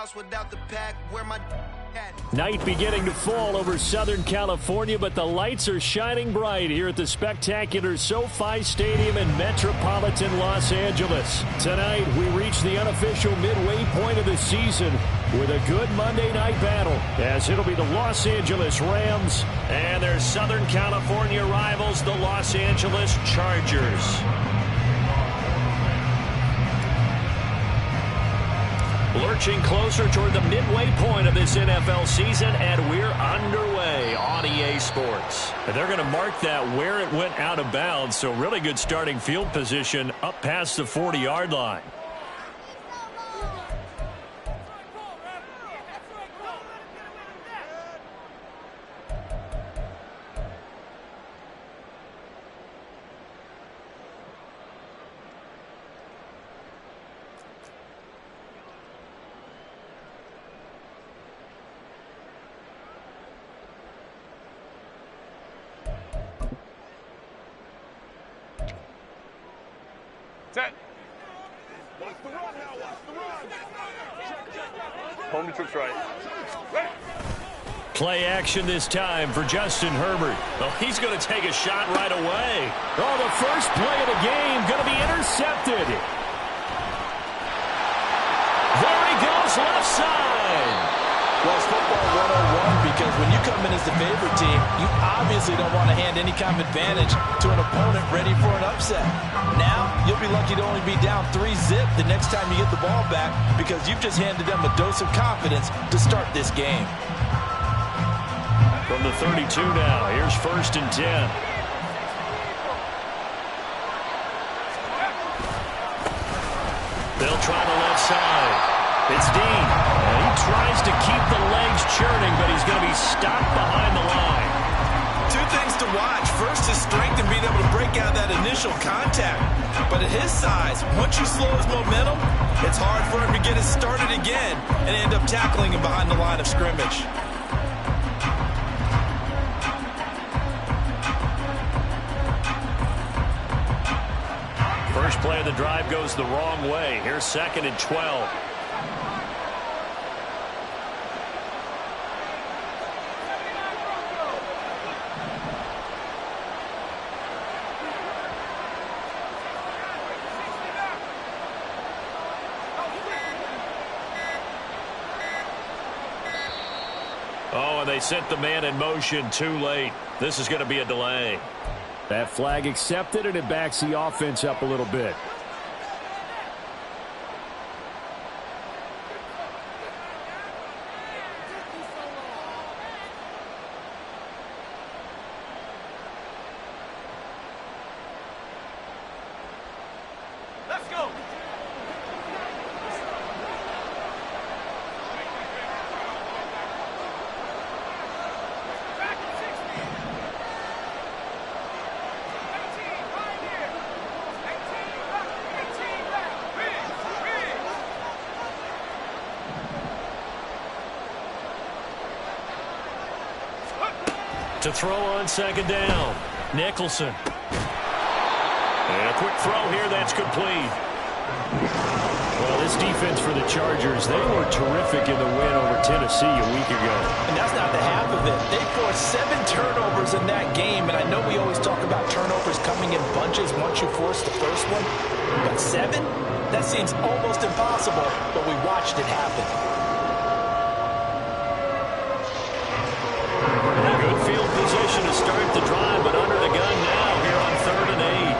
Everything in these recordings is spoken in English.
house without the pack, where my Night beginning to fall over Southern California, but the lights are shining bright here at the spectacular SoFi Stadium in metropolitan Los Angeles. Tonight, we reach the unofficial midway point of the season with a good Monday night battle, as it'll be the Los Angeles Rams and their Southern California rivals, the Los Angeles Chargers. Lurching closer toward the midway point of this NFL season, and we're underway on EA Sports. And they're going to mark that where it went out of bounds, so really good starting field position up past the 40-yard line. Set. Watch the run now, watch the run. Home to tricks right. Play action this time for Justin Herbert. Well, he's going to take a shot right away. Oh, the first play of the game going to be intercepted. There he goes, left side. Well, it's football 101 because when you come in as the favorite team, you obviously don't want to hand any kind of advantage to an opponent ready for an upset. Now, you'll be lucky to only be down 3-zip the next time you get the ball back because you've just handed them a dose of confidence to start this game. From the 32 now, here's 1st and 10. They'll try the left side. It's Dean, and he tries to keep the legs churning, but he's going to be stopped behind the line. Two things to watch. First, his strength and being able to break out that initial contact. But at his size, once you slow his momentum, it's hard for him to get it started again and end up tackling him behind the line of scrimmage. First play of the drive goes the wrong way. Here's 2nd and 12. Oh, and they sent the man in motion too late. This is going to be a delay. That flag accepted, and it backs the offense up a little bit. Let's go. To throw on 2nd down, Nicholson. And a quick throw here, that's complete. Well, this defense for the Chargers, they were terrific in the win over Tennessee a week ago. And that's not the half of it. They forced 7 turnovers in that game, and I know we always talk about turnovers coming in bunches once you force the first one. But 7? That seems almost impossible, but we watched it happen. Good field position to start the drive, but under the gun now here on 3rd and 8.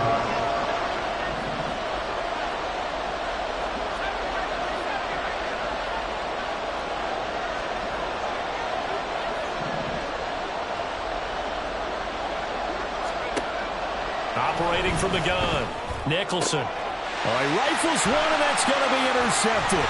Operating from the gun, Nicholson. Oh, he rifles one, and that's going to be intercepted.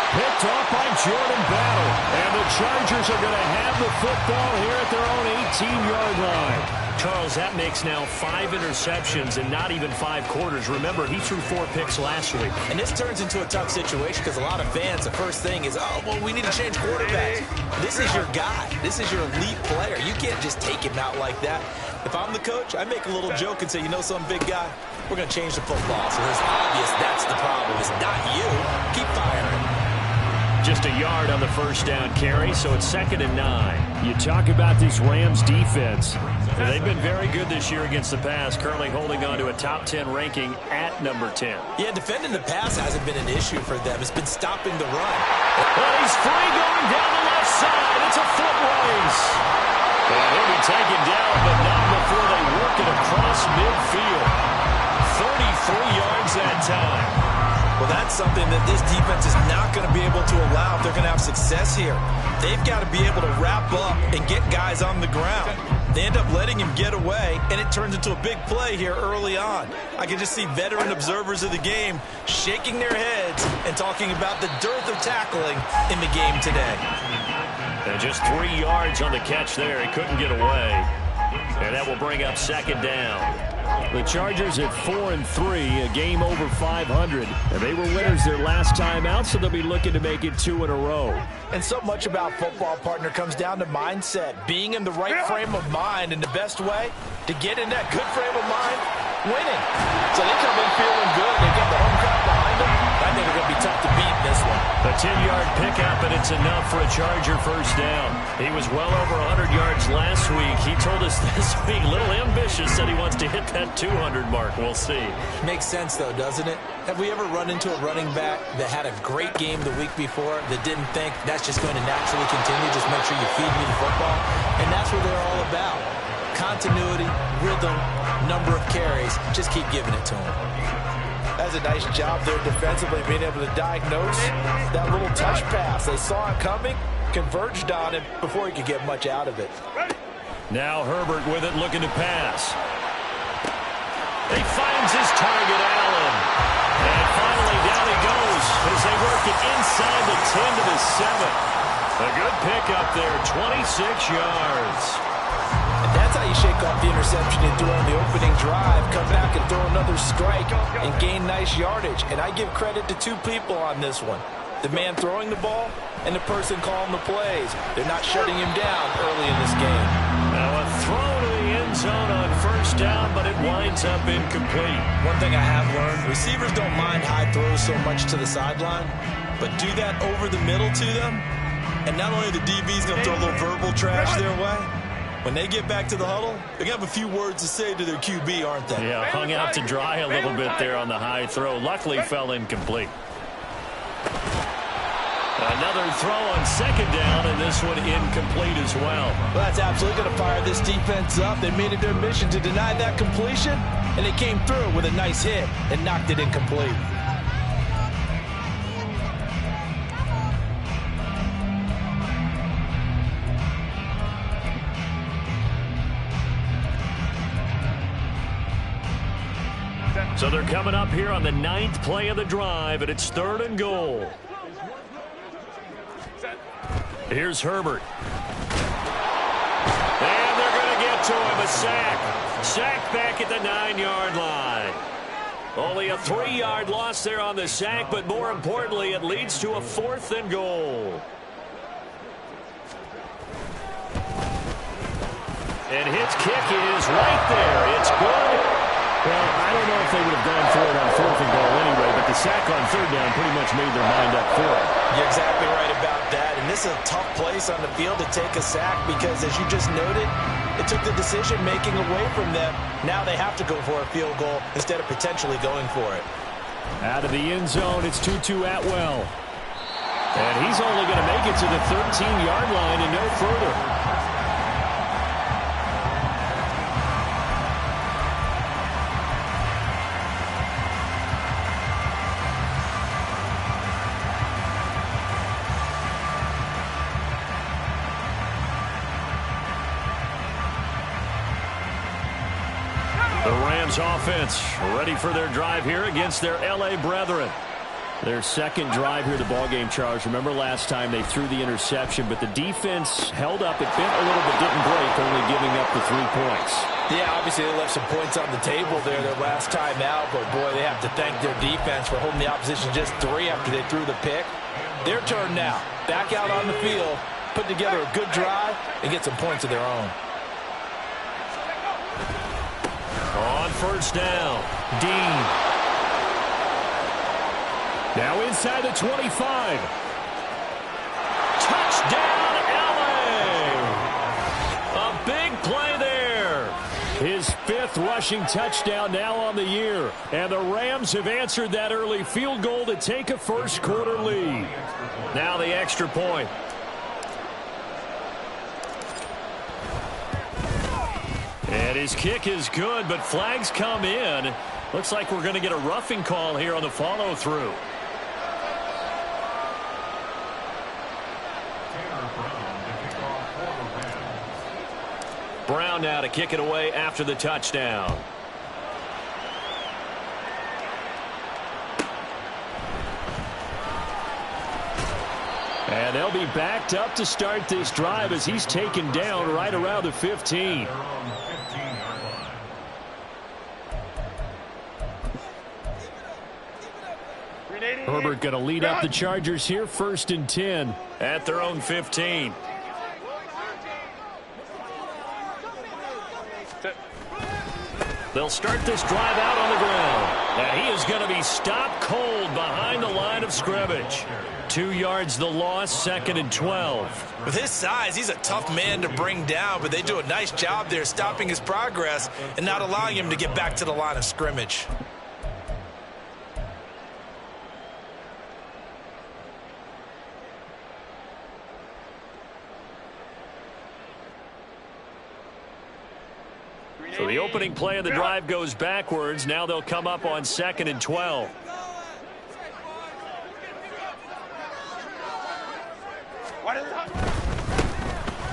Picked off by Jordan Battle. And the Chargers are going to have the football here at their own 18-yard line. Charles, that makes now 5 interceptions in not even 5 quarters. Remember, he threw 4 picks last week. And this turns into a tough situation because a lot of fans, the first thing is, oh, well, we need to change quarterbacks. This is your guy. This is your elite player. You can't just take him out like that. If I'm the coach, I make a little joke and say, you know some big guy, we're going to change the football. So it's obvious that's the problem. It's not you. Keep firing. Just a yard on the first down carry, so it's 2nd and 9. You talk about this Rams defense. They've been very good this year against the pass, currently holding on to a top 10 ranking at number 10. Yeah, defending the pass hasn't been an issue for them. It's been stopping the run. But he's free going down the left side. It's a foot race. And he'll be taken down, but not before they work it across midfield. 33 yards that time. Well, that's something that this defense is not going to be able to allow if they're going to have success here. They've got to be able to wrap up and get guys on the ground. They end up letting him get away, and it turns into a big play here early on. I can just see veteran observers of the game shaking their heads and talking about the dearth of tackling in the game today. And just 3 yards on the catch there. He couldn't get away. And that will bring up 2nd down. The Chargers at 4-3, a game over 500. And they were winners their last time out, so they'll be looking to make it 2 in a row. And so much about football, partner, comes down to mindset. Being in the right frame of mind, and the best way to get in that good frame of mind, winning. So they come in feeling good. They get the home crowd behind them. I think they're going to be tough to beat in this one. A 10-yard pickup, and it's enough for a Charger first down. He was well over 100 yards last week. He told us this week, a little ambitious, said he wants to hit that 200 mark. We'll see. Makes sense, though, doesn't it? Have we ever run into a running back that had a great game the week before that didn't think that's just going to naturally continue? Just make sure you feed me the football. And that's what they're all about. Continuity, rhythm, number of carries. Just keep giving it to them. That's a nice job there defensively, being able to diagnose that little touch pass. They saw it coming, converged on it before he could get much out of it. Now Herbert with it, looking to pass. He finds his target, Allen. And finally down he goes as they work it inside the 10 to the 7. A good pickup there, 26 yards. And that's how you shake off the interception you threw on the opening drive. Come back and throw another strike and gain nice yardage. And I give credit to two people on this one. The man throwing the ball and the person calling the plays. They're not shutting him down early in this game. Now a throw to the end zone on first down, but it winds up incomplete. One thing I have learned, receivers don't mind high throws so much to the sideline, but do that over the middle to them, and not only the DB's going to throw a little verbal trash their way, when they get back to the huddle, they're going to have a few words to say to their QB, aren't they? Yeah, hung out to dry a little bit there on the high throw. Luckily fell incomplete. Another throw on second down, and this one incomplete as well. Well, that's absolutely going to fire this defense up. They made it their mission to deny that completion, and they came through with a nice hit and knocked it incomplete. So they're coming up here on the 9th play of the drive, and it's 3rd and goal. Here's Herbert. And they're going to get to him, a sack. Sack back at the 9-yard line. Only a 3-yard loss there on the sack, but more importantly, it leads to a 4th and goal. And his kick is right there. It's good. Well, I don't know if they would have gone for it on 4th and goal anyway, but the sack on 3rd down pretty much made their mind up for it. You're exactly right about that, and this is a tough place on the field to take a sack because, as you just noted, it took the decision-making away from them. Now they have to go for a field goal instead of potentially going for it. Out of the end zone, it's Tutu Atwell. And he's only going to make it to the 13-yard line and no further. The Rams offense ready for their drive here against their L.A. brethren. Their second drive here, the ballgame, Charles. Remember last time they threw the interception, but the defense held up. It bent a little but didn't break, only giving up the 3 points. Yeah, obviously they left some points on the table there their last time out, but boy, they have to thank their defense for holding the opposition just 3 after they threw the pick. Their turn now. Back out on the field, put together a good drive, and get some points of their own. On first down, Dean. Now inside the 25. rushing touchdown now on the year. And the Rams have answered that early field goal to take a first quarter lead. Now the extra point. And his kick is good, but flags come in. Looks like we're going to get a roughing call here on the follow-through. Brown now to kick it away after the touchdown. And they'll be backed up to start this drive as he's taken down right around the 15. Herbert going to lead up the Chargers here, 1st and 10 at their own 15. They'll start this drive out on the ground. And he is going to be stopped cold behind the line of scrimmage. 2 yards the loss, 2nd and 12. With his size, he's a tough man to bring down, but they do a nice job there stopping his progress and not allowing him to get back to the line of scrimmage. So the opening play of the drive goes backwards. Now they'll come up on 2nd and 12.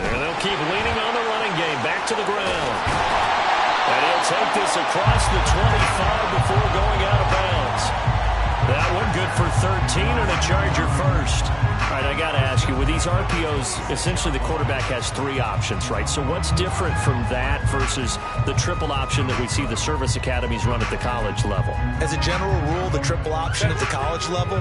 And they'll keep leaning on the running game. Back to the ground. And he'll take this across the 25 before going out of bounds. That one good for 13 and a Charger first. All right, I got to ask you, with these RPOs, essentially the quarterback has 3 options, right? So what's different from that versus the triple option that we see the service academies run at the college level? As a general rule, the triple option at the college level,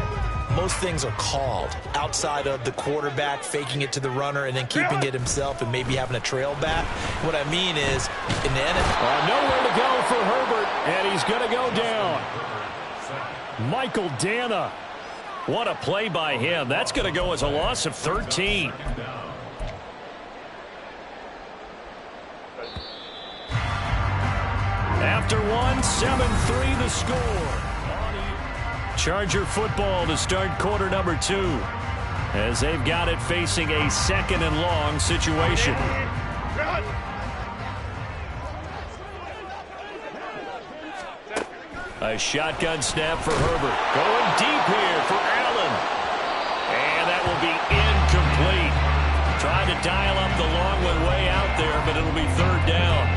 most things are called outside of the quarterback faking it to the runner and then keeping it himself and maybe having a trail back. What I mean is, in the NFL, nowhere to go for Herbert, and he's going to go down. Michael Dana. What a play by him. That's going to go as a loss of 13. After one, 7-3 the score. Charger football to start quarter number 2 as they've got it facing a 2nd and long situation. A shotgun snap for Herbert. Going deep here for Allen. And that will be incomplete. Trying to dial up the long one way out there, but it'll be 3rd down.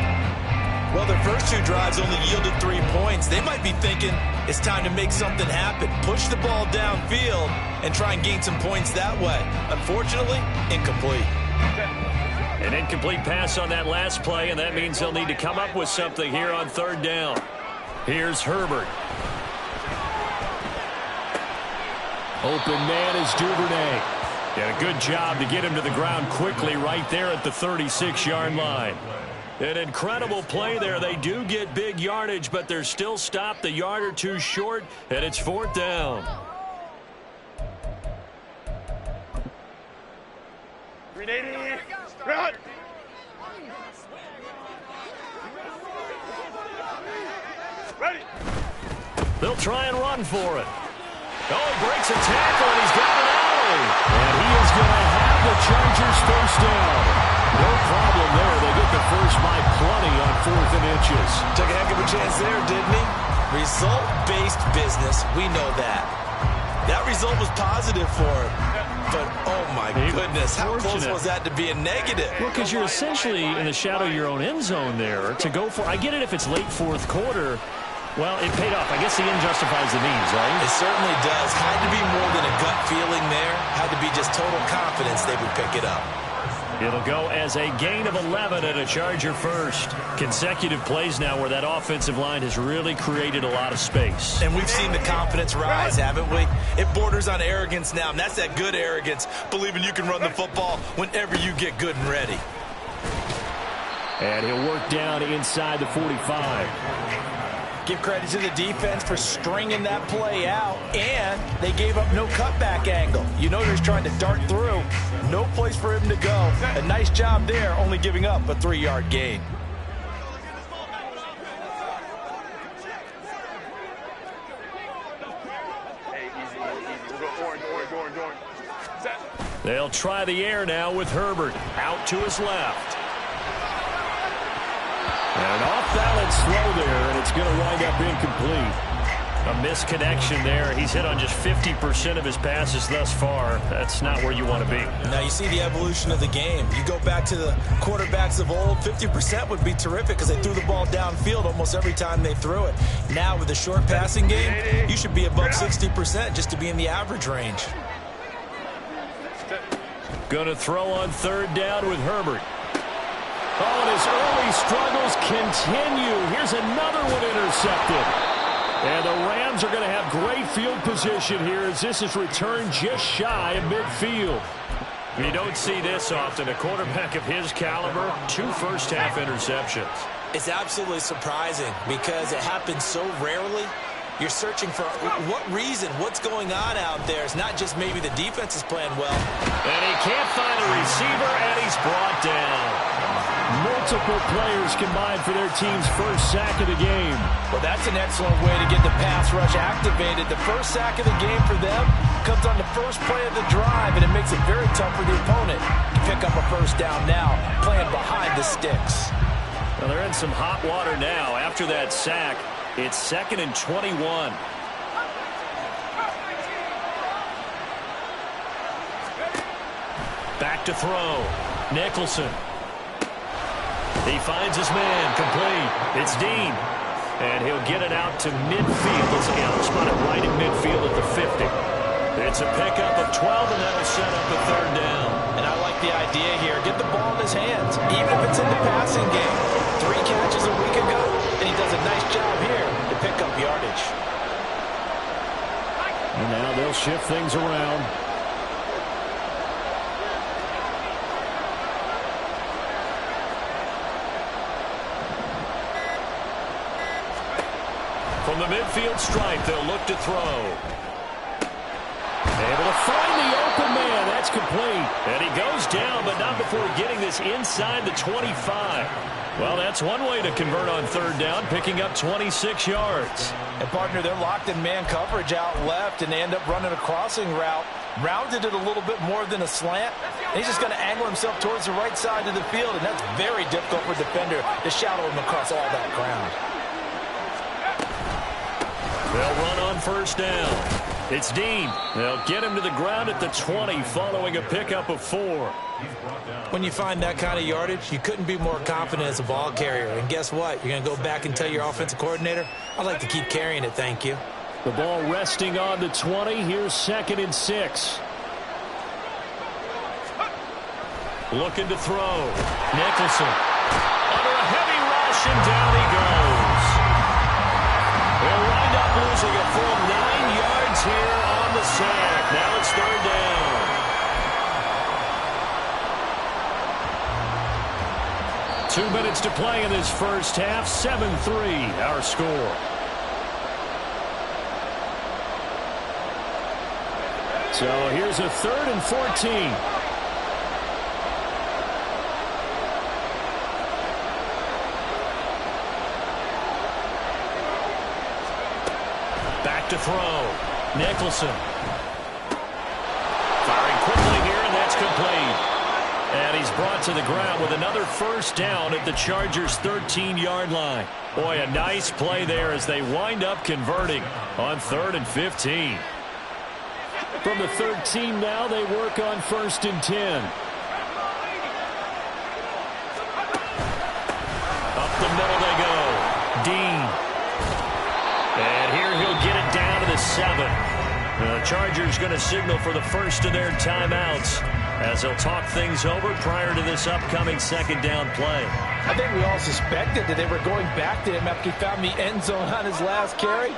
Well, their first 2 drives only yielded 3 points. They might be thinking it's time to make something happen. Push the ball downfield and try and gain some points that way. Unfortunately, incomplete. An incomplete pass on that last play, and that means they'll need to come up with something here on 3rd down. Here's Herbert. Open man is Duvernay. And a good job to get him to the ground quickly right there at the 36-yard line. An incredible play there. They do get big yardage, but they're still stopped a yard or 2 short, and it's 4th down. Run! Ready! They'll try and run for it. Oh, he breaks a tackle, and he's got an alley. And he is going to have the Chargers first down. No problem there. They get the first by plenty on 4th and inches. Took a heck of a chance there, didn't he? Result-based business. We know that. That result was positive for him. But, oh, my goodness, how close was that to being negative? Well, because you're essentially in the shadow of your own end zone there to go for. I get it if it's late 4th quarter. Well, it paid off. I guess the end justifies the means, right? It certainly does. Had to be more than a gut feeling there. Had to be just total confidence they would pick it up. It'll go as a gain of 11 and a Charger first. Consecutive plays now where that offensive line has really created a lot of space. And we've seen the confidence rise, haven't we? It borders on arrogance now, and that's that good arrogance, believing you can run the football whenever you get good and ready. And he'll work down inside the 45. give credit to the defense for stringing that play out, and they gave up no cutback angle. You know they're trying to dart through. No place for him to go. A nice job there, only giving up a 3-yard gain. They'll try the air now with Herbert. Out to his left. And an off-balance throw there, and it's going to wind up incomplete. A misconnection there. He's hit on just 50% of his passes thus far. That's not where you want to be. Now you see the evolution of the game. You go back to the quarterbacks of old, 50% would be terrific because they threw the ball downfield almost every time they threw it. Now with the short passing game, you should be above 60% just to be in the average range. Going to throw on third down with Herbert. Oh, and his early struggles continue. Here's another one intercepted. And the Rams are going to have great field position here as this is returned just shy of midfield. You don't see this often. A quarterback of his caliber, 2 first-half interceptions. It's absolutely surprising because it happens so rarely. You're searching for what reason, what's going on out there. It's not just maybe the defense is playing well. And he can't find a receiver, and he's brought down. Multiple players combined for their team's first sack of the game. Well, that's an excellent way to get the pass rush activated. The first sack of the game for them comes on the first play of the drive, and it makes it very tough for the opponent to pick up a first down now, playing behind the sticks. Well, they're in some hot water now. After that sack, it's 2nd and 21. Back to throw. Nicholson. He finds his man, complete. It's Dean. And he'll get it out to midfield. Let's see, I'll spot it right in midfield at the 50. It's a pickup of 12, and that'll set up a third down. And I like the idea here. Get the ball in his hands, even if it's in the passing game. 3 catches a week ago, and he does a nice job here to pick up yardage. And now they'll shift things around. From the midfield stripe, they'll look to throw. Able to find the open man. That's complete. And he goes down, but not before getting this inside the 25. Well, that's one way to convert on third down, picking up 26 yards. And, partner, they're locked in man coverage out left, and they end up running a crossing route. Rounded it a little bit more than a slant. And he's just going to angle himself towards the right side of the field, and that's very difficult for a defender to shadow him across all that ground. They'll run on first down. It's Dean. They'll get him to the ground at the 20 following a pickup of 4. When you find that kind of yardage, you couldn't be more confident as a ball carrier. And guess what? You're going to go back and tell your offensive coordinator, I'd like to keep carrying it, thank you. The ball resting on the 20. Here's 2nd and 6. Looking to throw. Nicholson. Under a heavy rush, and down he goes. They'll wind up losing a full 9 yards here on the sack. Now it's third down. Two minutes to play in this first half. 7-3 our score. So here's a 3rd and 14. Back to throw. Nicholson. Firing quickly here, and that's complete. And he's brought to the ground with another first down at the Chargers' 13-yard line. Boy, a nice play there as they wind up converting on 3rd and 15. From the 13 now, they work on 1st and 10. Up the middle they go. Dean. And here he'll get it down to the 7. The Chargers going to signal for the first of their timeouts as they'll talk things over prior to this upcoming 2nd down play. I think we all suspected that they were going back to him after he found the end zone on his last carry,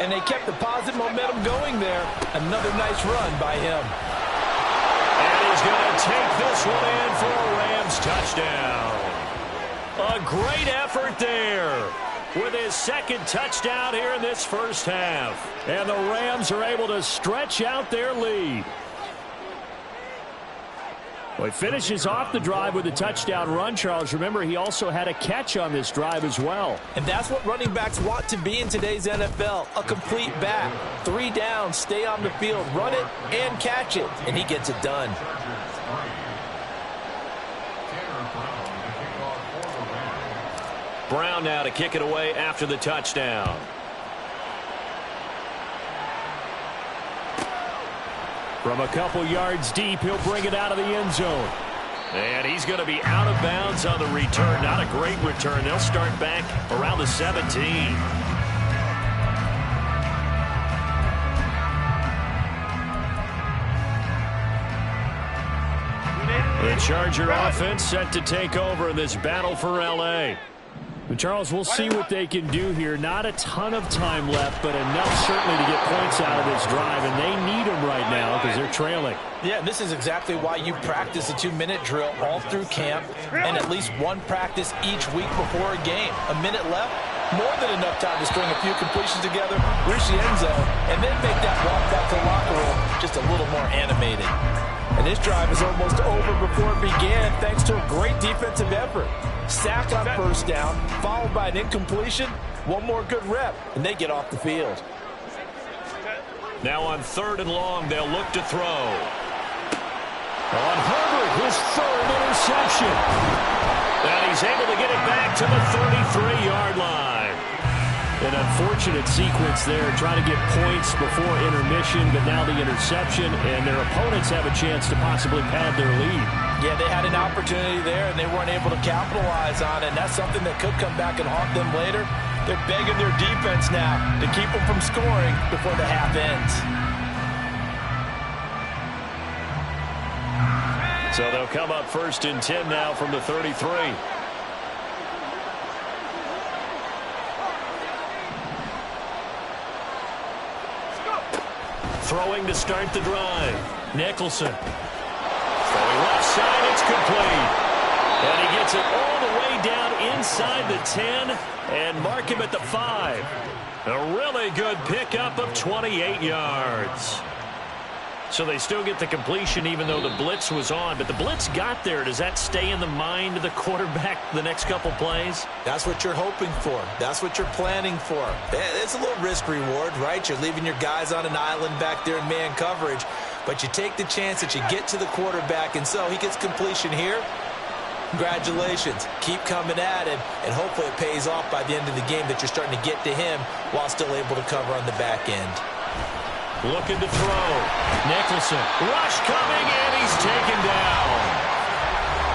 and they kept the positive momentum going there. Another nice run by him. And he's going to take this one in for a Rams touchdown. A great effort there with his 2nd touchdown here in this first half. And the Rams are able to stretch out their lead. Well, he finishes off the drive with a touchdown run, Charles. Remember, he also had a catch on this drive as well. And that's what running backs want to be in today's NFL, a complete back. 3 downs, stay on the field, run it, and catch it. And he gets it done. Brown now to kick it away after the touchdown. From a couple yards deep, he'll bring it out of the end zone. And he's going to be out of bounds on the return. Not a great return. They'll start back around the 17. The Charger offense set to take over in this battle for L.A. But Charles, we'll see what they can do here. Not a ton of time left, but enough certainly to get points out of this drive, and they need them right now because they're trailing. Yeah, this is exactly why you practice a 2-minute drill all through camp and at least one practice each week before a game. A minute left, more than enough time to string a few completions together, reach the end zone, and then make that walk back to the locker room just a little more animated. And this drive is almost over before it began thanks to a great defensive effort. Sack on first down, followed by an incompletion. One more good rep, and they get off the field. Now on 3rd and long, they'll look to throw. On Herbert, his 3rd interception. And he's able to get it back to the 33-yard line. An unfortunate sequence there, trying to get points before intermission, but now the interception, and their opponents have a chance to possibly pad their lead. Yeah, they had an opportunity there, and they weren't able to capitalize on it, and that's something that could come back and haunt them later. They're begging their defense now to keep them from scoring before the half ends. So they'll come up 1st and 10 now from the 33. Throwing to start the drive. Nicholson. Throwing left side, it's complete. And he gets it all the way down inside the 10 and mark him at the 5. A really good pickup of 28 yards. So they still get the completion even though the blitz was on. But the blitz got there. Does that stay in the mind of the quarterback the next couple plays? That's what you're hoping for. That's what you're planning for. It's a little risk reward, right? You're leaving your guys on an island back there in man coverage. But you take the chance that you get to the quarterback, and so he gets completion here. Congratulations. Keep coming at him, and hopefully it pays off by the end of the game that you're starting to get to him while still able to cover on the back end. Looking to throw. Nicholson. Rush coming, and he's taken down.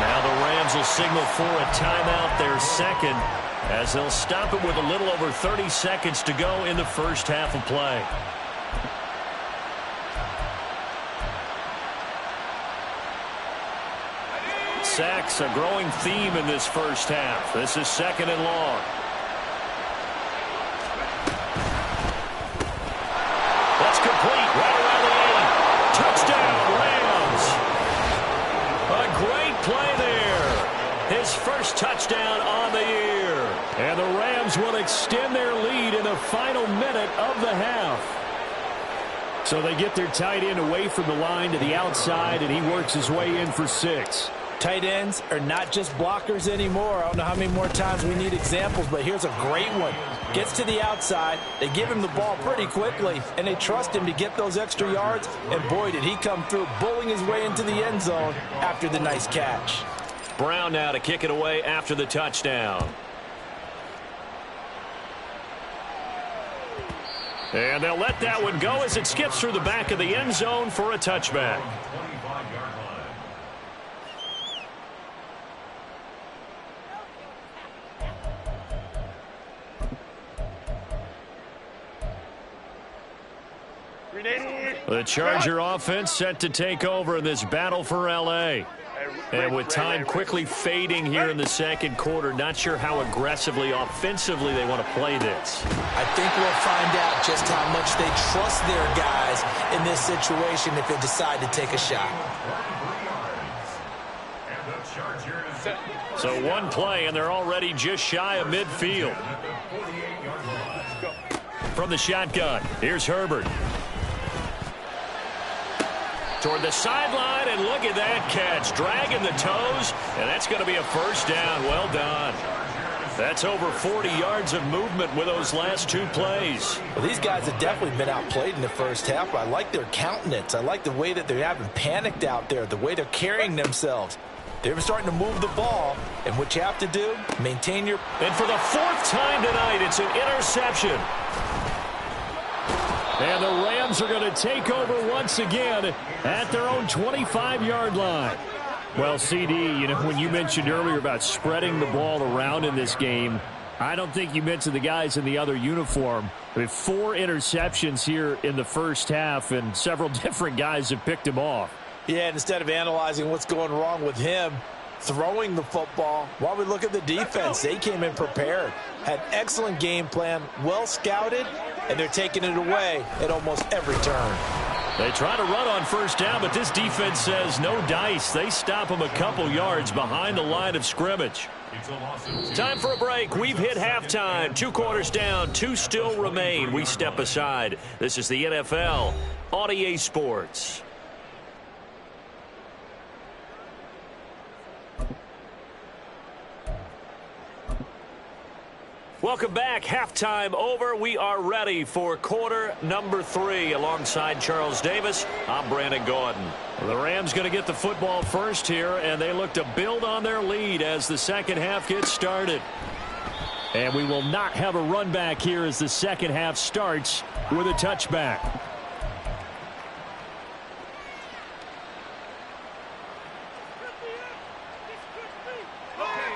Now the Rams will signal for a timeout, their second, as they'll stop it with a little over 30 seconds to go in the first half of play. Sacks, a growing theme in this first half. This is 2nd and long. That's complete right around the 8. Touchdown, Rams. A great play there. His first touchdown on the year. And the Rams will extend their lead in the final minute of the half. So they get their tight end away from the line to the outside, and he works his way in for 6. Tight ends are not just blockers anymore. I don't know how many more times we need examples, but here's a great one. Gets to the outside, they give him the ball pretty quickly, and they trust him to get those extra yards, and boy, did he come through, bullying his way into the end zone after the nice catch. Brown now to kick it away after the touchdown. And they'll let that one go as it skips through the back of the end zone for a touchback. The Charger offense set to take over in this battle for L.A. And with time quickly fading here in the second quarter, not sure how aggressively, offensively they want to play this. I think we'll find out just how much they trust their guys in this situation if they decide to take a shot. So one play, and they're already just shy of midfield. From the shotgun, here's Herbert. Toward the sideline, and look at that catch. Dragging the toes, and that's going to be a first down. Well done. That's over 40 yards of movement with those last two plays. Well, these guys have definitely been outplayed in the first half. I like their countenance. I like the way that they haven't panicked out there, the way they're carrying themselves. They're starting to move the ball, and what you have to do, maintain your... And for the fourth time tonight, it's an interception. And the Rams are going to take over once again at their own 25-yard line. Well, CD, you know, when you mentioned earlier about spreading the ball around in this game, I don't think you mentioned the guys in the other uniform. I mean, 4 interceptions here in the first half, and several different guys have picked him off. Yeah, and instead of analyzing what's going wrong with him throwing the football, while we look at the defense, they came in prepared, had excellent game plan, well scouted, and they're taking it away at almost every turn. They try to run on first down, but this defense says no dice. They stop them a couple yards behind the line of scrimmage. Time for a break. We've hit halftime. 2 quarters down, 2 still remain. We step aside. This is the NFL on EA Sports. Welcome back. Halftime over. We are ready for quarter number 3. Alongside Charles Davis, I'm Brandon Gordon. The Rams going to get the football first here, and they look to build on their lead as the second half gets started. And we will not have a run back here as the second half starts with a touchback.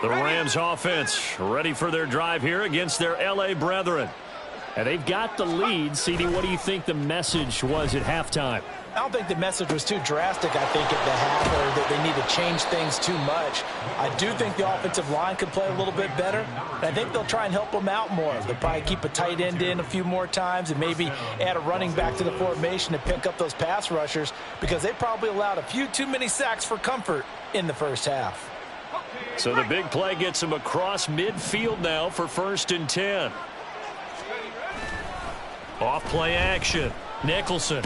The Rams offense ready for their drive here against their L.A. brethren. And they've got the lead. CD, what do you think the message was at halftime? I don't think the message was too drastic, I think, at the half, or that they need to change things too much. I do think the offensive line could play a little bit better, and I think they'll try and help them out more. They'll probably keep a tight end in a few more times and maybe add a running back to the formation to pick up those pass rushers, because they probably allowed a few too many sacks for comfort in the first half. So the big play gets him across midfield now for 1st and 10. Off play action. Nicholson.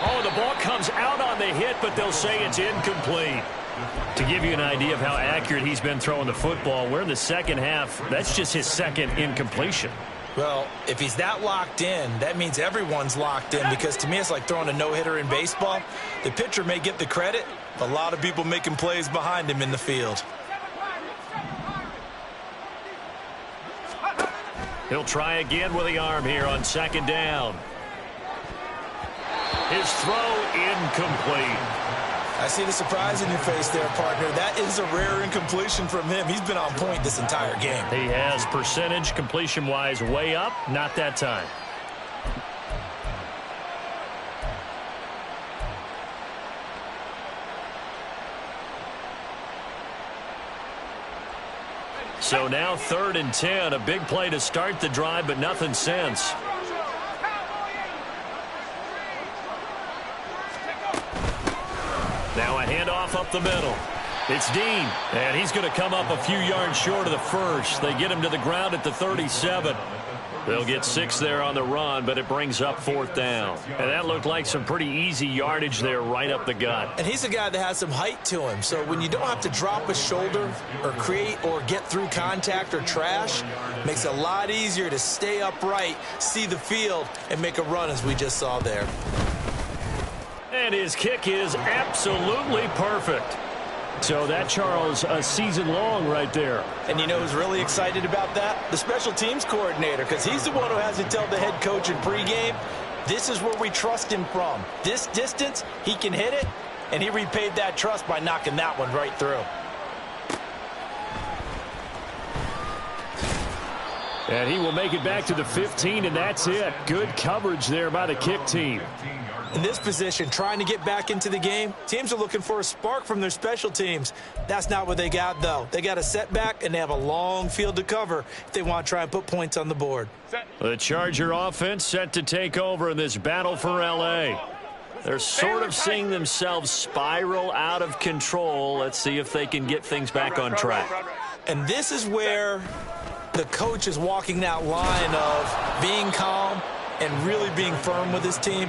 Oh, the ball comes out on the hit, but they'll say it's incomplete. To give you an idea of how accurate he's been throwing the football, we're in the second half. That's just his second incompletion. Well, if he's that locked in, that means everyone's locked in, because to me it's like throwing a no-hitter in baseball. The pitcher may get the credit, a lot of people making plays behind him in the field. He'll try again with the arm here on 2nd down. His throw incomplete. I see the surprise in your face there, partner. That is a rare incompletion from him. He's been on point this entire game. He has percentage completion-wise way up, not that time. So now 3rd and 10, a big play to start the drive, but nothing since. Now a handoff up the middle. It's Dean, and he's going to come up a few yards short of the first. They get him to the ground at the 37. They'll get 6 there on the run, but it brings up 4th down. And that looked like some pretty easy yardage there right up the gut. And he's a guy that has some height to him, so when you don't have to drop a shoulder or create or get through contact or trash, makes it a lot easier to stay upright, see the field, and make a run as we just saw there. And his kick is absolutely perfect. So that, Charles, a season long right there. And you know who's really excited about that? The special teams coordinator, because he's the one who has to tell the head coach in pregame, this is where we trust him from. This distance, he can hit it, and he repaid that trust by knocking that one right through. And he will make it back to the 15, and that's it. Good coverage there by the kick team. In this position, trying to get back into the game, teams are looking for a spark from their special teams. That's not what they got, though. They got a setback, and they have a long field to cover if they want to try and put points on the board. The Charger offense set to take over in this battle for L.A. They're sort of seeing themselves spiral out of control. Let's see if they can get things back on track. And this is where the coach is walking that line of being calm and really being firm with his team.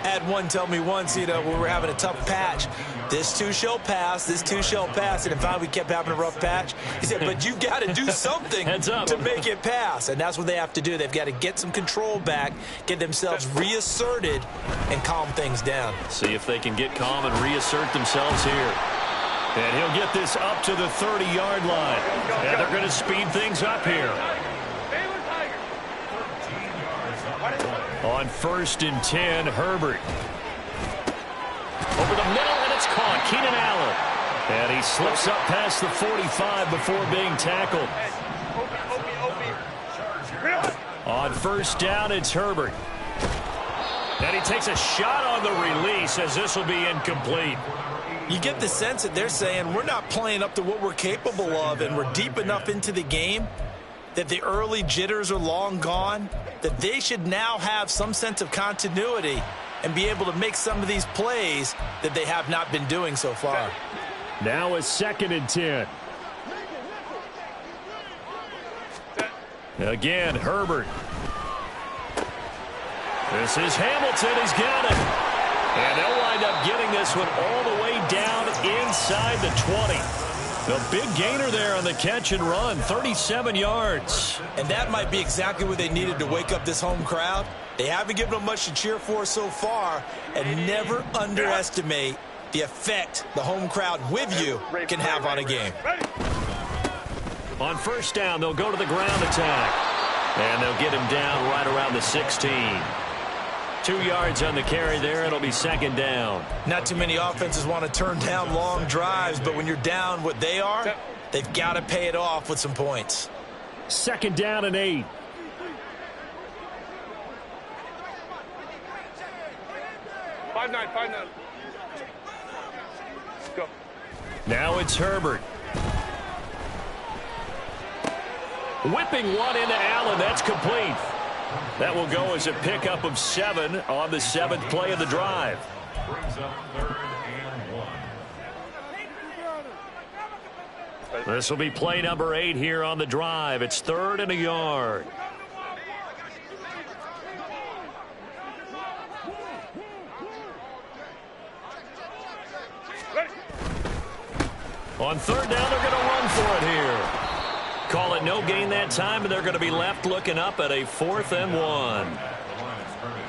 I had one tell me once, when we were having a tough patch, this too shall pass, this too shall pass. And finally, we kept having a rough patch. He said, but you got to do something to make it pass. And that's what they have to do. They've got to get some control back, get themselves reasserted, and calm things down. See if they can get calm and reassert themselves here. And he'll get this up to the 30-yard line. And they're going to speed things up here. On 1st and 10, Herbert. Over the middle, and it's caught. Keenan Allen. And he slips up past the 45 before being tackled. On 1st down, it's Herbert. And he takes a shot on the release as this will be incomplete. You get the sense that they're saying we're not playing up to what we're capable of, and we're deep enough into the game that the early jitters are long gone, that they should now have some sense of continuity and be able to make some of these plays that they have not been doing so far. Now a 2nd and 10. Again, Herbert. This is Hamilton. He's got it. And they'll wind up getting this one all the way down inside the 20. The big gainer there on the catch and run, 37 yards. And that might be exactly what they needed to wake up this home crowd. They haven't given them much to cheer for so far, and never underestimate the effect the home crowd with you can have on a game. On 1st down, they'll go to the ground attack. And they'll get him down right around the 16. 2 yards on the carry there. It'll be 2nd down. Not too many offenses want to turn down long drives, but when you're down what they are, they've got to pay it off with some points. 2nd down and 8. Five nine. Go. Now it's Herbert. Whipping one into Allen. That's complete. That will go as a pickup of 7 on the 7th play of the drive. This will be play number 8 here on the drive. It's 3rd and a yard. On 3rd down, they're going to run for it here. Call it no gain that time, and they're going to be left looking up at a 4th and 1.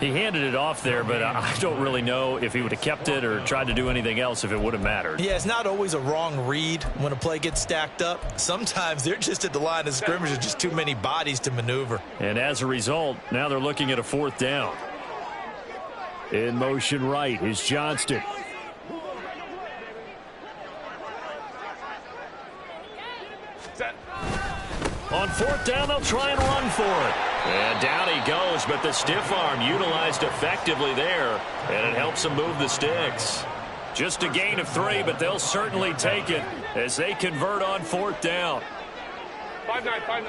He handed it off there, but I don't really know if he would have kept it or tried to do anything else if it would have mattered. Yeah, it's not always a wrong read when a play gets stacked up. Sometimes they're just at the line of scrimmage. There's just too many bodies to maneuver. And as a result, now they're looking at a 4th down. In motion right is Johnston. On 4th down, they'll try and run for it. And down he goes, but the stiff arm utilized effectively there, and it helps them move the sticks. Just a gain of 3, but they'll certainly take it as they convert on 4th down. 5-9.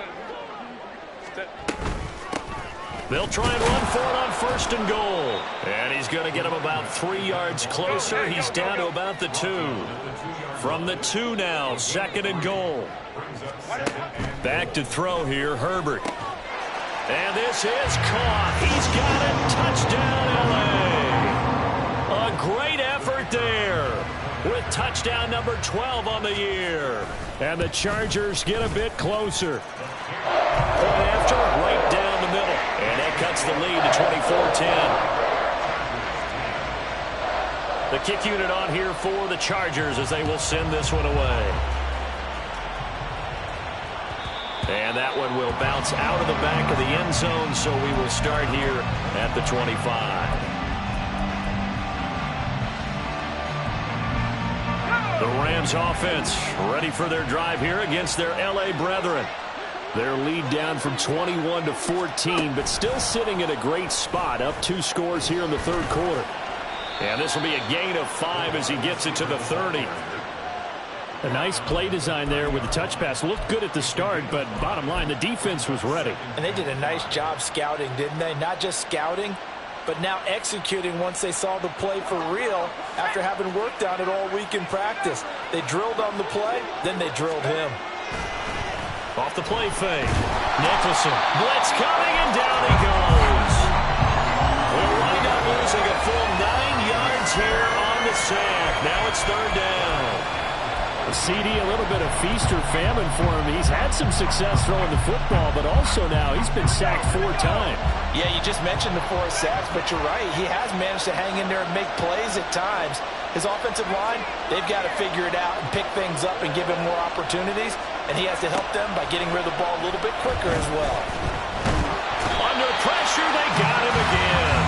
They'll try and run for it on 1st and goal. And he's going to get him about 3 yards closer. He's down to about the 2. From the 2 now, 2nd and goal. Back to throw here, Herbert. And this is caught. He's got it. Touchdown, L.A. A great effort there with touchdown number 12 on the year. And the Chargers get a bit closer. Point after, right down the middle. And that cuts the lead to 24-10. The kick unit on here for the Chargers as they will send this one away. And that one will bounce out of the back of the end zone, so we will start here at the 25. The Rams offense ready for their drive here against their L.A. brethren. Their lead down from 21-14, but still sitting at a great spot, up 2 scores here in the 3rd quarter. And this will be a gain of 5 as he gets it to the 30. A nice play design there with the touch pass. Looked good at the start, but bottom line, the defense was ready. And they did a nice job scouting, didn't they? Not just scouting, but now executing once they saw the play for real after having worked on it all week in practice. They drilled on the play, then they drilled him. Off the play fake. Nicholson. Blitz coming, and down he goes. We'll wind up losing a full third down. CD, a little bit of feast or famine for him. He's had some success throwing the football, but also now he's been sacked 4 times. Yeah, you just mentioned the 4 sacks, but you're right. He has managed to hang in there and make plays at times. His offensive line, they've got to figure it out and pick things up and give him more opportunities, and he has to help them by getting rid of the ball a little bit quicker as well. Under pressure, they got him again.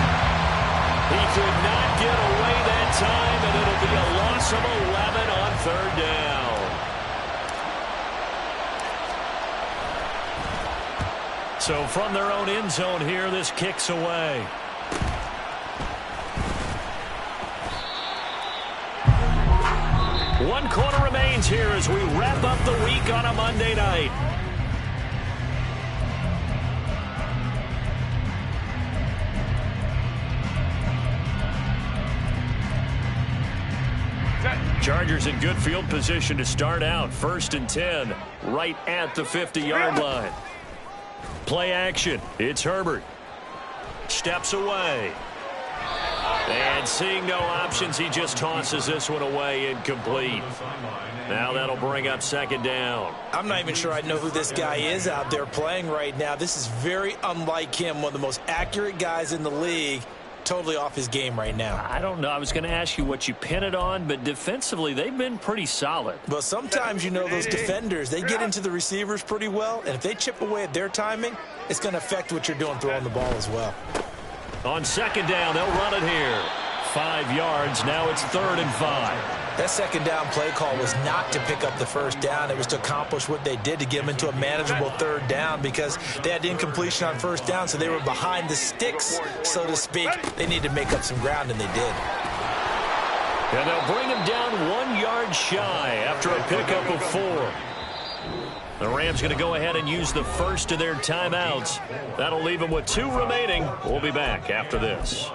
He could not get away that time, and it'll be a loss of 11 on third down. So from their own end zone here, this kicks away. One quarter remains here as we wrap up the week on a Monday night. Chargers in good field position to start out. 1st and 10, right at the 50-yard line. Play action. It's Herbert. Steps away. And seeing no options, he just tosses this one away, incomplete. Now that'll bring up 2nd down. I'm not even sure I know who this guy is out there playing right now. This is very unlike him, one of the most accurate guys in the league. Totally off his game right now. I don't know. I was going to ask you what you pin it on, but defensively, they've been pretty solid. Well, sometimes, you know, those defenders, they get into the receivers pretty well, and if they chip away at their timing, it's going to affect what you're doing throwing the ball as well. On 2nd down, they'll run it here. 5 yards. Now it's 3rd and 5. That 2nd down play call was not to pick up the 1st down. It was to accomplish what they did to get them into a manageable 3rd down because they had incompletion on 1st down, so they were behind the sticks, so to speak. They needed to make up some ground, and they did. And they'll bring him down 1 yard shy after a pickup of 4. The Rams going to go ahead and use the first of their timeouts. That'll leave them with 2 remaining. We'll be back after this.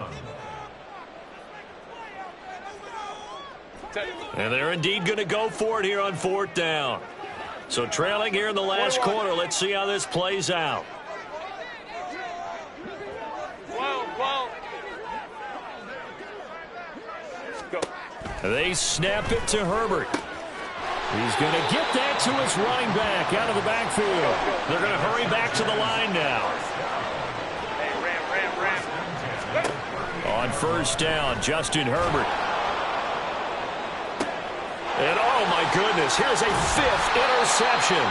And they're indeed going to go for it here on 4th down. So trailing here in the last quarter. Let's see how this plays out. They snap it to Herbert. He's going to get that to his running back out of the backfield. They're going to hurry back to the line now. On 1st down, Justin Herbert. And oh my goodness, here's a 5th interception.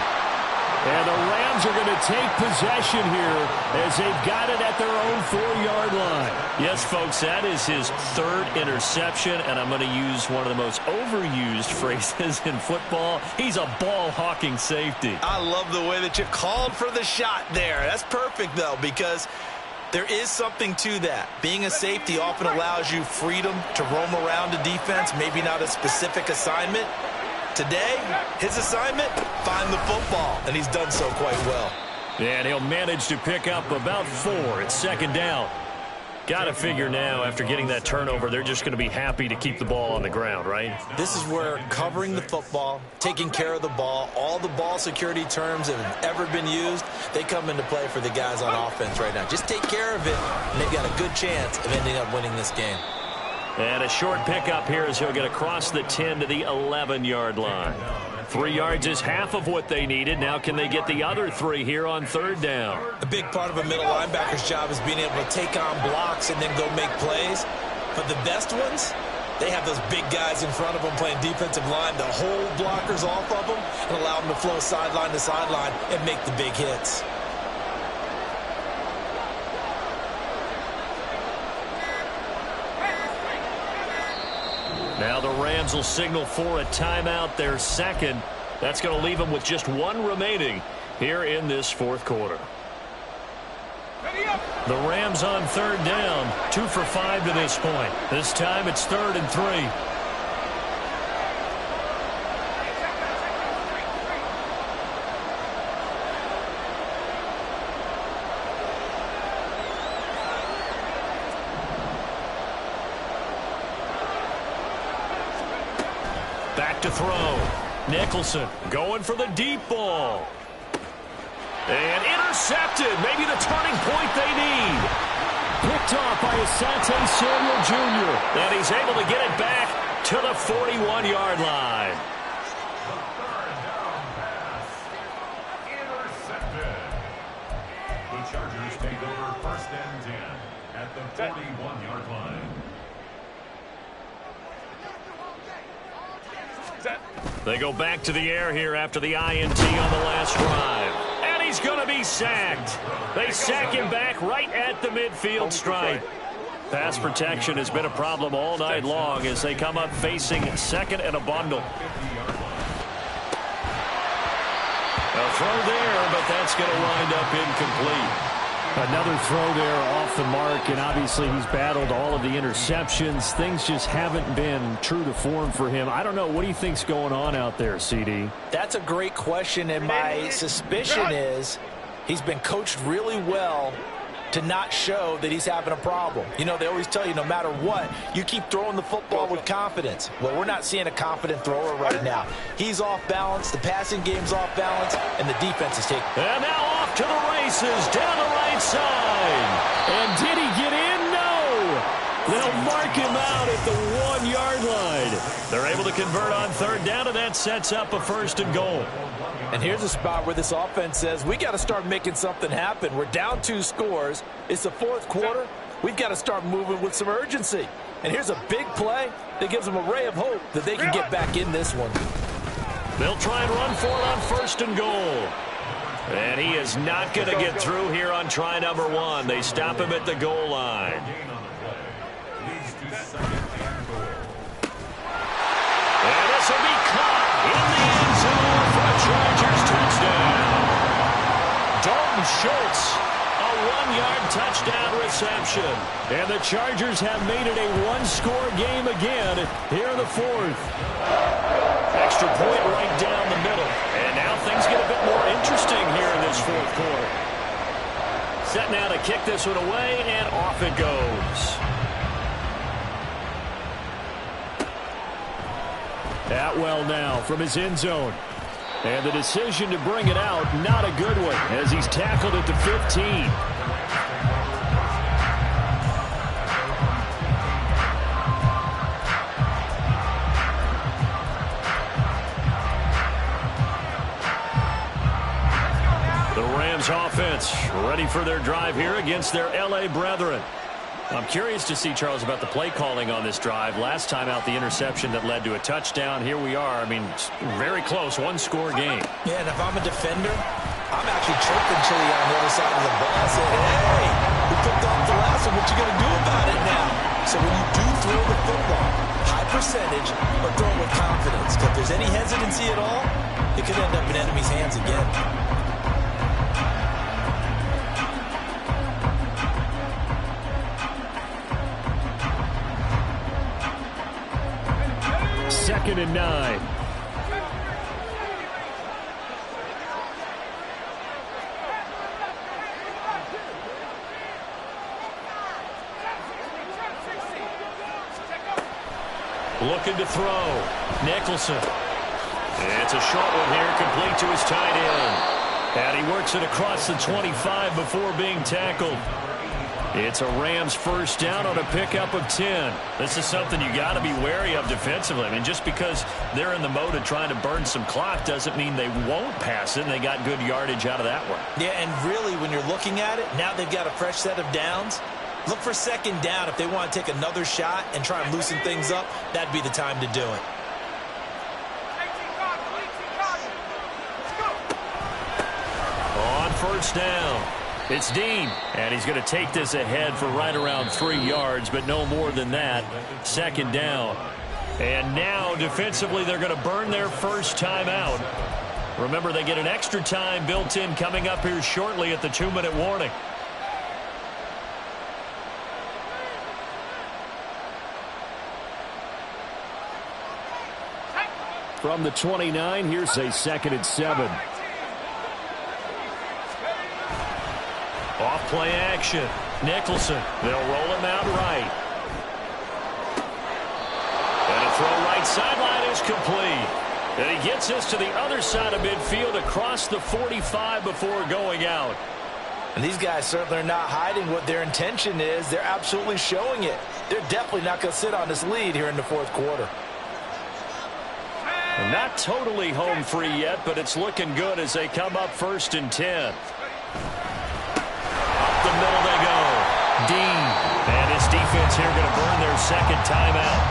And the Rams are going to take possession here as they've got it at their own 4-yard line. Yes, folks, that is his 3rd interception, and I'm going to use one of the most overused phrases in football. He's a ball-hawking safety. I love the way that you called for the shot there. That's perfect, though, because there is something to that. Being a safety often allows you freedom to roam around a defense, maybe not a specific assignment. Today, his assignment, find the football, and he's done so quite well. And he'll manage to pick up about 4 at 2nd down. Got to figure now, after getting that turnover, they're just going to be happy to keep the ball on the ground, right? This is where covering the football, taking care of the ball, all the ball security terms that have ever been used, they come into play for the guys on offense right now. Just take care of it, and they've got a good chance of ending up winning this game. And a short pickup here as he'll get across the 10 to the 11-yard line. 3 yards is half of what they needed. Now can they get the other 3 here on 3rd down? A big part of a middle linebacker's job is being able to take on blocks and then go make plays. But the best ones, they have those big guys in front of them playing defensive line that hold blockers off of them and allow them to flow sideline to sideline and make the big hits. Now the Rams will signal for a timeout, their 2nd. That's going to leave them with just 1 remaining here in this 4th quarter. The Rams on 3rd down, 2 for 5 to this point. This time it's 3rd and 3. Back to throw. Nicholson going for the deep ball. And intercepted. Maybe the turning point they need. Picked off by Asante Samuel Jr. And he's able to get it back to the 41-yard line. The Chargers take over 1st and 10 at the 41-yard line. They go back to the air here after the INT on the last drive. And he's going to be sacked. They sack him back right at the midfield stripe. Pass protection has been a problem all night long as they come up facing second and a bundle. A throw there, but that's going to wind up incomplete. Another throw there off the mark, and obviously he's battled all of the interceptions. Things just haven't been true to form for him. I don't know. What do you think's going on out there, CD? That's a great question, and my suspicion is he's been coached really well to not show that he's having a problem. You know, they always tell you no matter what, you keep throwing the football with confidence. Well, we're not seeing a confident thrower right now. He's off balance, the passing game's off balance, and the defense is taking. And now off to the races down the right side. And did he get in? No. They'll mark him out at the 1-yard line. They're able to convert on 3rd down, and that sets up a 1st and goal. And here's a spot where this offense says, we got to start making something happen. We're down 2 scores. It's the 4th quarter. We've got to start moving with some urgency. And here's a big play that gives them a ray of hope that they can get back in this one. They'll try and run for it on 1st and goal. And he is not going to get through here on try number 1. They stop him at the goal line. And this will be caught in the end zone for a Chargers touchdown. Dalton Schultz, a 1-yard touchdown reception. And the Chargers have made it a 1-score game again here in the 4th. Extra point right down the middle. And now things get a bit more interesting here in this 4th quarter. Set now to kick this one away, and off it goes. Atwell now from his end zone. And the decision to bring it out, not a good one, as he's tackled at the 15. The Rams offense ready for their drive here against their L.A. brethren. I'm curious to see, Charles, about the play calling on this drive. Last time out, the interception that led to a touchdown. Here we are. I mean, very close, 1-score game. Yeah, and if I'm a defender, I'm actually chirping Chili on the other side of the ball, saying, hey, we picked off the last one. What you going to do about it now? So when you do throw the football, high percentage, but throw it with confidence. If there's any hesitancy at all, it could end up in enemy's hands again. Second and 9. Looking to throw. Nicholson. It's a short one here, complete to his tight end. And he works it across the 25 before being tackled. It's a Rams 1st down on a pickup of 10. This is something you got to be wary of defensively. I mean, just because they're in the mode of trying to burn some clock doesn't mean they won't pass it, and they got good yardage out of that one. Yeah, and really, when you're looking at it, now they've got a fresh set of downs. Look for 2nd down. If they want to take another shot and try and loosen things up, that'd be the time to do it. On 1st down. It's Dean, and he's going to take this ahead for right around 3 yards, but no more than that. 2nd down. And now, defensively, they're going to burn their first timeout. Remember, they get an extra time built in coming up here shortly at the 2-minute warning. From the 29, here's a 2nd and 7. Off play action. Nicholson. They'll roll him out right. And a throw right sideline is complete. And he gets this to the other side of midfield across the 45 before going out. And these guys certainly are not hiding what their intention is. They're absolutely showing it. They're definitely not going to sit on this lead here in the 4th quarter. Not totally home free yet, but it's looking good as they come up 1st and 10. Up the middle they go. Dean. And his defense here going to burn their second timeout.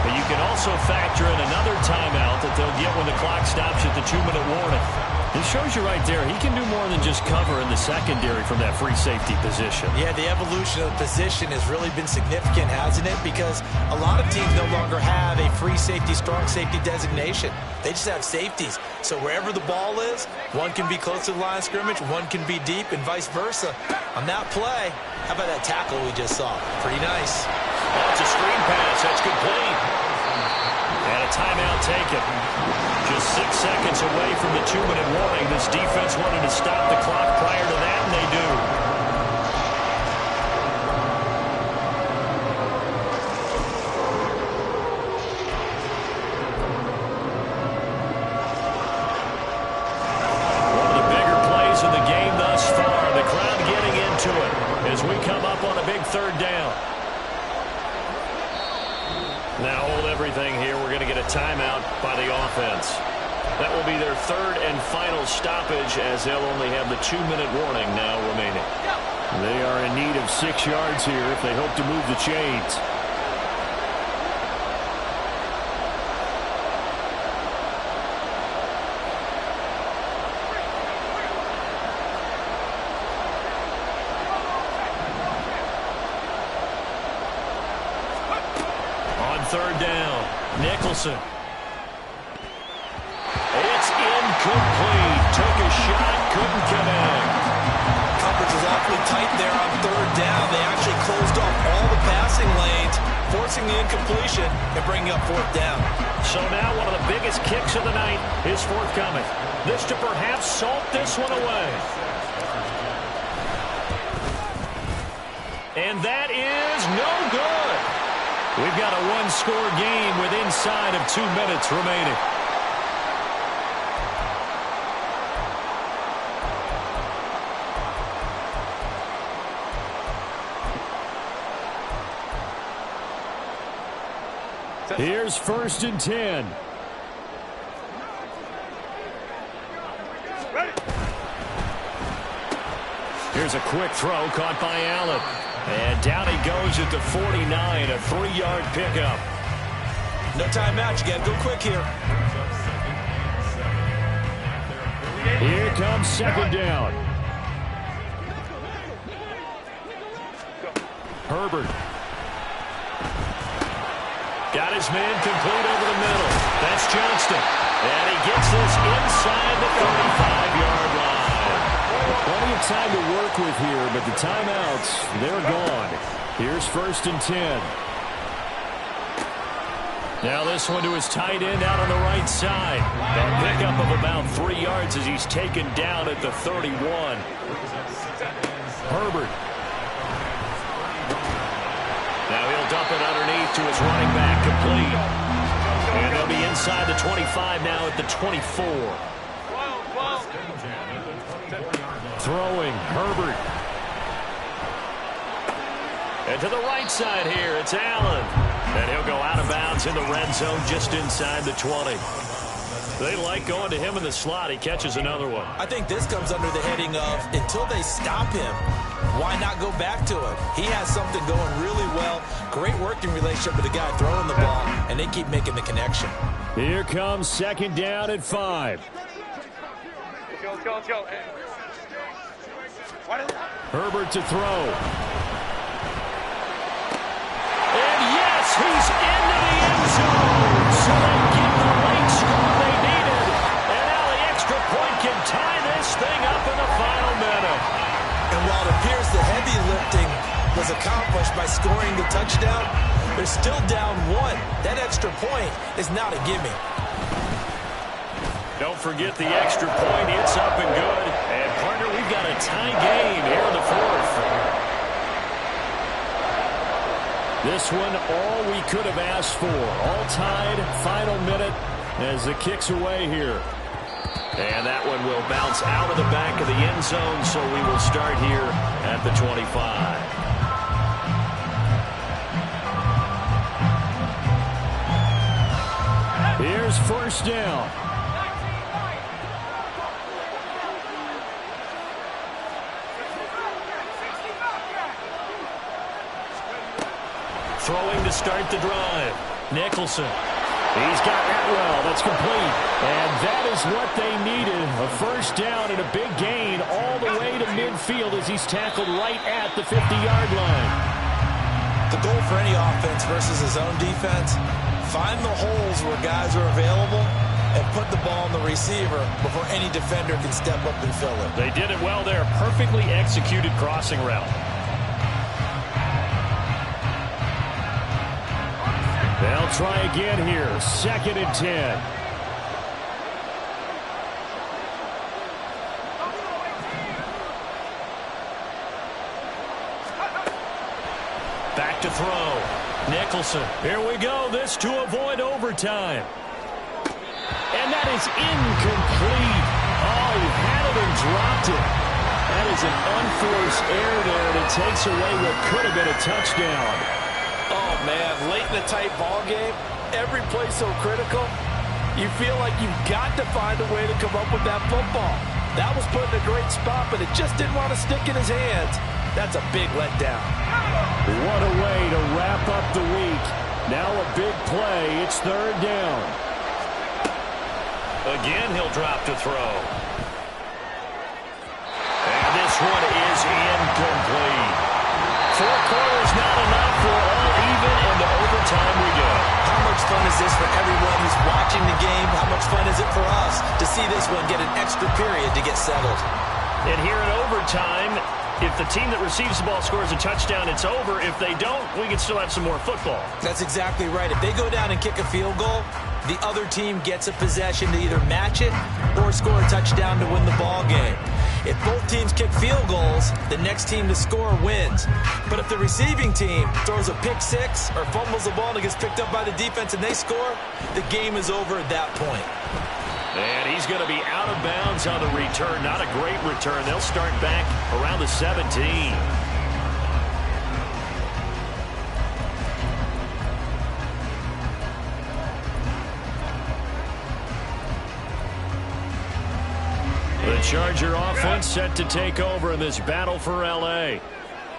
But you can also factor in another timeout that they'll get when the clock stops at the 2-minute warning. This shows you right there, he can do more than just cover in the secondary from that free safety position. Yeah, the evolution of the position has really been significant, hasn't it? Because a lot of teams no longer have a free safety, strong safety designation. They just have safeties. So wherever the ball is, one can be close to the line of scrimmage, one can be deep, and vice versa. On that play, how about that tackle we just saw? Pretty nice. Oh, it's a screen pass. That's complete. And a timeout taken. Just 6 seconds away from the 2-minute warning. This defense wanted to stop the clock prior to that, and they do. One of the bigger plays in the game thus far. The crowd getting into it as we come up on a big 3rd down. Now hold everything here. We're going to get a timeout by the offense. That will be their 3rd and final stoppage as they'll only have the 2-minute warning now remaining. They are in need of 6 yards here if they hope to move the chains. On 3rd down, Nicholson. It's incomplete. Took a shot, couldn't connect. Coverage was awfully tight there on 3rd down. They actually closed off all the passing lanes, forcing the incompletion and bringing up 4th down. So now one of the biggest kicks of the night is forthcoming. This to perhaps salt this one away. And that is no good. We've got a 1-score game with inside of 2 minutes remaining. Here's 1st and 10. Here's a quick throw caught by Allen. And down he goes at the 49, a 3-yard pickup. No timeout. You got to go quick here. Here comes 2nd down. Herbert. Got his man complete over the middle. That's Johnston. And he gets this inside the 35-yard line. Plenty of time to work with here, but the timeouts, they're gone. Here's 1st and 10. Now this one to his tight end out on the right side. A pickup of about 3 yards as he's taken down at the 31. Herbert. Now he'll dump it underneath to his running back, complete. And they'll be inside the 25 now at the 24. Throwing, Herbert. And to the right side here, it's Allen. And he'll go out of bounds in the red zone just inside the 20. They like going to him in the slot. He catches another one. I think this comes under the heading of until they stop him, why not go back to him? He has something going really well. Great working relationship with the guy throwing the ball, and they keep making the connection. Here comes 2nd down at 5. Let's go. Herbert to throw. And yes, he's into the end zone. So they get the late score they needed. And now the extra point can tie this thing up in the final minute. And while it appears the heavy lifting was accomplished by scoring the touchdown, they're still down 1. That extra point is not a gimme. Don't forget the extra point. It's up and good. And, partner, we've got a tie game here in the 4th. This one, all we could have asked for. All tied, final minute as the kick's away here. And that one will bounce out of the back of the end zone, so we will start here at the 25. Here's Here's first down. Throwing to start the drive. Nicholson. He's got Atwell. That's complete. And that is what they needed. A first down and a big gain all the way to midfield as he's tackled right at the 50-yard line. The goal for any offense versus his own defense, find the holes where guys are available and put the ball on the receiver before any defender can step up and fill it. They did it well there. Perfectly executed crossing route. They'll try again here. 2nd and 10. Back to throw. Nicholson. Here we go. This to avoid overtime. And that is incomplete. Oh, he had it and dropped it. That is an unforced error there, and it takes away what could have been a touchdown. Oh, man, late in a tight ball game, every play so critical, you feel like you've got to find a way to come up with that football. That was put in a great spot, but it just didn't want to stick in his hands. That's a big letdown. What a way to wrap up the week. Now a big play. It's 3rd down. Again, he'll drop to throw. And this one is incomplete. 4 quarters not enough for all even, and to overtime we go. How much fun is this for everyone who's watching the game? How much fun is it for us to see this one get an extra period to get settled? And here in overtime, if the team that receives the ball scores a touchdown, it's over. If they don't, we can still have some more football. That's exactly right. If they go down and kick a field goal, the other team gets a possession to either match it or score a touchdown to win the ball game. If both teams kick field goals, the next team to score wins. But if the receiving team throws a pick six or fumbles the ball and it gets picked up by the defense and they score, the game is over at that point. And he's going to be out of bounds on the return. Not a great return. They'll start back around the 17. The Charger offense set to take over in this battle for L.A.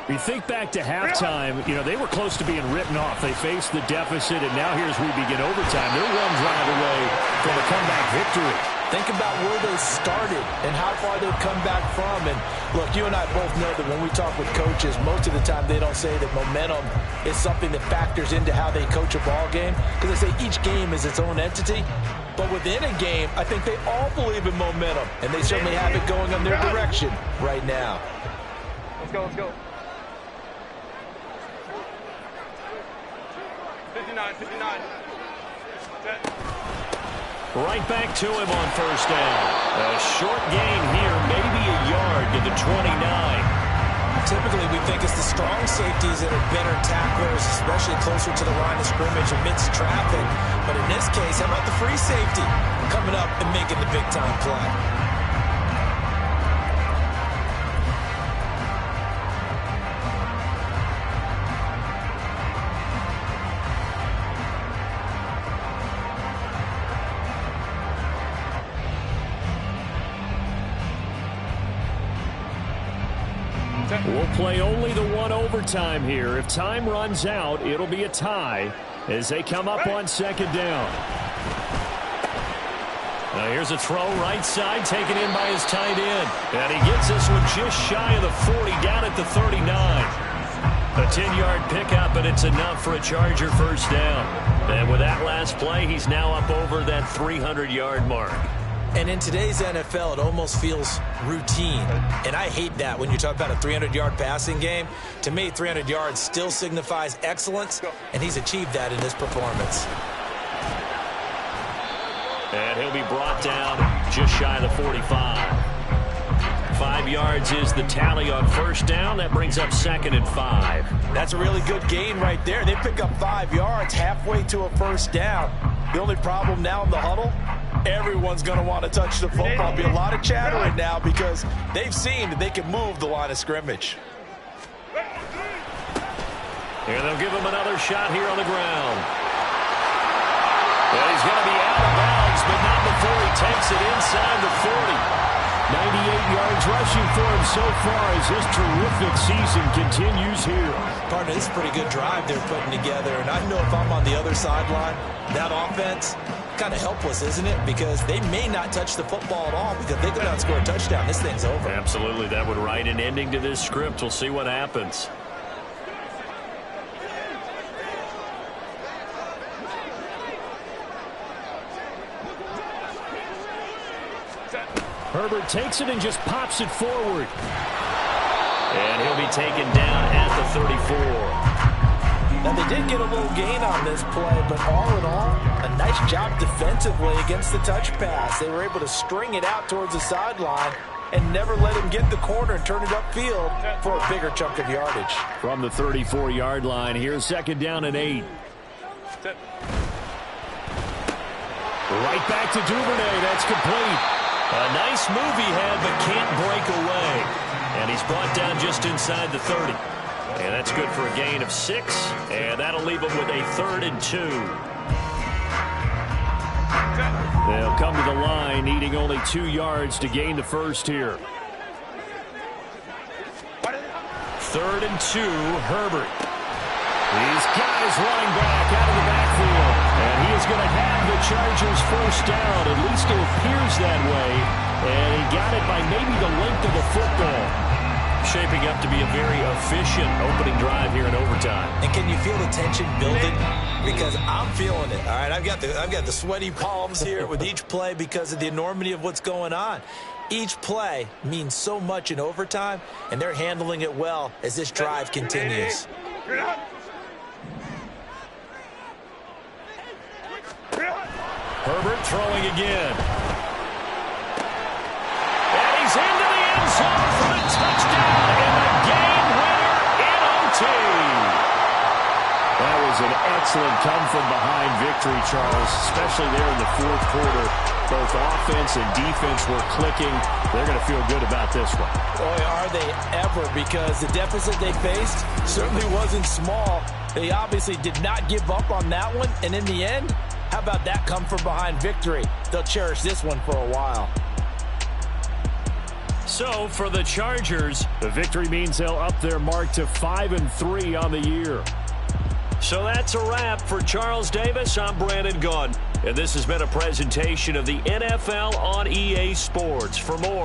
We think back to halftime, they were close to being written off. They faced the deficit, and now here's we begin overtime. They're one drive away from a comeback victory. Think about where they started and how far they've come back from. And look, you and I both know that when we talk with coaches, most of the time they don't say that momentum is something that factors into how they coach a ball game, because they say each game is its own entity. But within a game, I think they all believe in momentum, and they certainly have it going in their direction right now. Let's go, let's go. 59, 59. Set. Right back to him on first down. A short gain here, maybe a yard to the 29. Typically, we think it's the strong safeties that are better tacklers, especially closer to the line of scrimmage amidst traffic. But in this case, how about the free safety coming up and making the big-time play? We'll play only the one overtime here. If time runs out, it'll be a tie as they come up on 2nd down. Now here's a throw right side taken in by his tight end. And he gets this one just shy of the 40 down at the 39. A 10-yard pickup, and it's enough for a Charger first down. And with that last play, he's now up over that 300-yard mark. And in today's NFL, it almost feels routine. And I hate that when you talk about a 300-yard passing game. To me, 300 yards still signifies excellence, and he's achieved that in this performance. And he'll be brought down just shy of the 45. 5 yards is the tally on first down. That brings up 2nd and 5. That's a really good gain right there. They pick up 5 yards halfway to a first down. The only problem now in the huddle, everyone's going to want to touch the football. There'll be a lot of chatter right now because they've seen that they can move the line of scrimmage. Here they'll give him another shot here on the ground. Well, he's going to be out of bounds takes it inside the 40. 98 yards rushing for him so far as this terrific season continues here. Partner, this is a pretty good drive they're putting together. And I know if I'm on the other sideline, that offense, kind of helpless, isn't it? Because they may not touch the football at all because they go down and score a touchdown. This thing's over. Absolutely. That would write an ending to this script. We'll see what happens. Herbert takes it and just pops it forward. And he'll be taken down at the 34. Now, they did get a little gain on this play, but all in all, a nice job defensively against the touch pass. They were able to string it out towards the sideline and never let him get the corner and turn it upfield for a bigger chunk of yardage. From the 34-yard line, here's 2nd down and 8. Right back to Duvernay. That's complete. A nice move he had, but can't break away. And he's brought down just inside the 30. And that's good for a gain of 6. And that'll leave him with a 3rd and 2. They'll come to the line, needing only 2 yards to gain the first here. 3rd and 2, Herbert. These guys running back out of the backfield. And he is going to have the Chargers first down. At least it appears that way. And he got it by maybe the length of a football. Shaping up to be a very efficient opening drive here in overtime. And can you feel the tension building? Because I'm feeling it. All right, I've got the sweaty palms here with each play because of the enormity of what's going on. Each play means so much in overtime, and they're handling it well as this drive continues. Herbert throwing again. And he's into the end zone for the touchdown and the game winner in OT. That was an excellent come-from-behind victory, Charles, especially there in the 4th quarter. Both offense and defense were clicking. They're going to feel good about this one. Boy, are they ever, because the deficit they faced certainly wasn't small. They obviously did not give up on that one, and in the end, how about that come-from-behind victory? They'll cherish this one for a while. So, for the Chargers, the victory means they'll up their mark to 5-3 on the year. So that's a wrap. For Charles Davis, I'm Brandon Gaudin, and this has been a presentation of the NFL on EA Sports. For more,